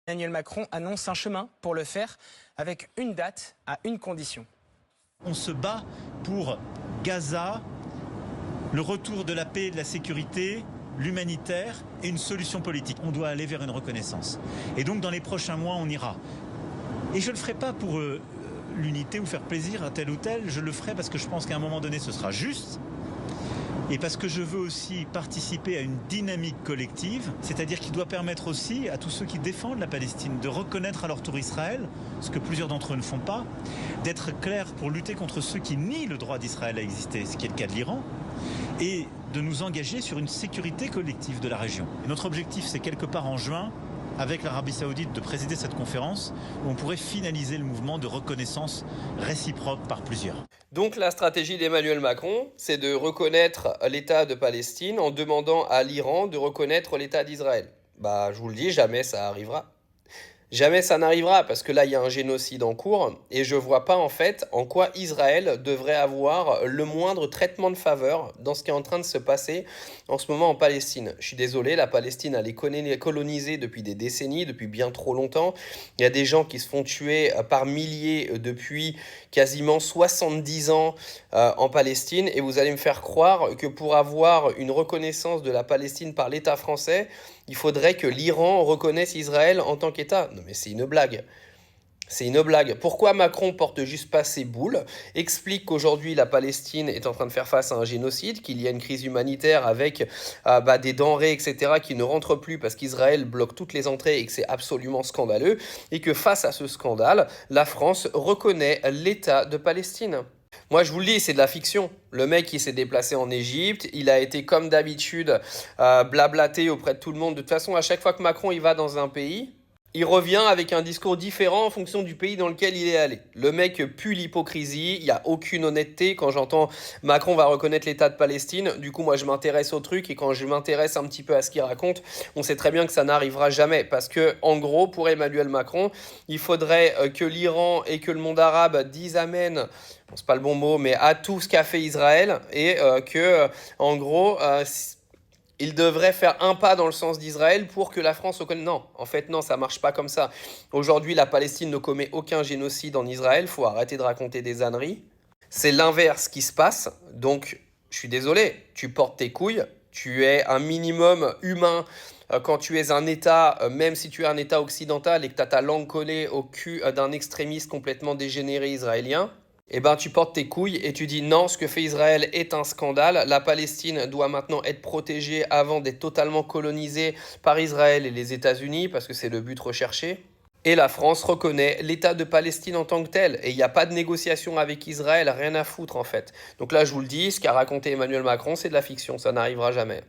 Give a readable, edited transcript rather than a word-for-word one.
Emmanuel Macron annonce un chemin pour le faire avec une date à une condition. On se bat pour Gaza, le retour de la paix, de la sécurité, l'humanitaire et une solution politique. On doit aller vers une reconnaissance. Et donc dans les prochains mois, on ira. Et je ne le ferai pas pour l'unité ou faire plaisir à tel ou tel. Je le ferai parce que je pense qu'à un moment donné, ce sera juste. Et parce que je veux aussi participer à une dynamique collective, c'est-à-dire qui doit permettre aussi à tous ceux qui défendent la Palestine de reconnaître à leur tour Israël, ce que plusieurs d'entre eux ne font pas, d'être clairs pour lutter contre ceux qui nient le droit d'Israël à exister, ce qui est le cas de l'Iran, et de nous engager sur une sécurité collective de la région. Et notre objectif, c'est quelque part en juin, avec l'Arabie Saoudite, de présider cette conférence où on pourrait finaliser le mouvement de reconnaissance réciproque par plusieurs. Donc la stratégie d'Emmanuel Macron, c'est de reconnaître l'État de Palestine en demandant à l'Iran de reconnaître l'État d'Israël. Bah, je vous le dis, jamais ça arrivera. Jamais ça n'arrivera parce que là, il y a un génocide en cours et je vois pas en fait en quoi Israël devrait avoir le moindre traitement de faveur dans ce qui est en train de se passer en ce moment en Palestine. Je suis désolé, la Palestine, elle est colonisée depuis des décennies, depuis bien trop longtemps. Il y a des gens qui se font tuer par milliers depuis quasiment 70 ans en Palestine et vous allez me faire croire que pour avoir une reconnaissance de la Palestine par l'État français, il faudrait que l'Iran reconnaisse Israël en tant qu'État. Non mais c'est une blague. C'est une blague. Pourquoi Macron porte juste pas ses boules, explique qu'aujourd'hui la Palestine est en train de faire face à un génocide, qu'il y a une crise humanitaire avec des denrées, etc. qui ne rentrent plus parce qu'Israël bloque toutes les entrées et que c'est absolument scandaleux, et que face à ce scandale, la France reconnaît l'État de Palestine. Moi, je vous le dis, c'est de la fiction. Le mec, il s'est déplacé en Égypte. Il a été, comme d'habitude, blablaté auprès de tout le monde. De toute façon, à chaque fois que Macron il va dans un pays, il revient avec un discours différent en fonction du pays dans lequel il est allé. Le mec pue l'hypocrisie, il n'y a aucune honnêteté. Quand j'entends Macron va reconnaître l'État de Palestine, du coup moi je m'intéresse au truc et quand je m'intéresse un petit peu à ce qu'il raconte, on sait très bien que ça n'arrivera jamais. Parce que en gros, pour Emmanuel Macron, il faudrait que l'Iran et que le monde arabe disent amen, bon, c'est pas le bon mot, mais à tout ce qu'a fait Israël et en gros... il devrait faire un pas dans le sens d'Israël pour que la France reconnaisse. Non, en fait, non, ça marche pas comme ça. Aujourd'hui, la Palestine ne commet aucun génocide en Israël. Faut arrêter de raconter des âneries. C'est l'inverse qui se passe. Donc, je suis désolé, tu portes tes couilles. Tu es un minimum humain quand tu es un État, même si tu es un État occidental et que tu as ta langue collée au cul d'un extrémiste complètement dégénéré israélien. Eh ben, tu portes tes couilles et tu dis non, ce que fait Israël est un scandale. La Palestine doit maintenant être protégée avant d'être totalement colonisée par Israël et les États-Unis, parce que c'est le but recherché. Et la France reconnaît l'État de Palestine en tant que tel. Et il n'y a pas de négociation avec Israël, rien à foutre en fait. Donc là, je vous le dis, ce qu'a raconté Emmanuel Macron, c'est de la fiction, ça n'arrivera jamais.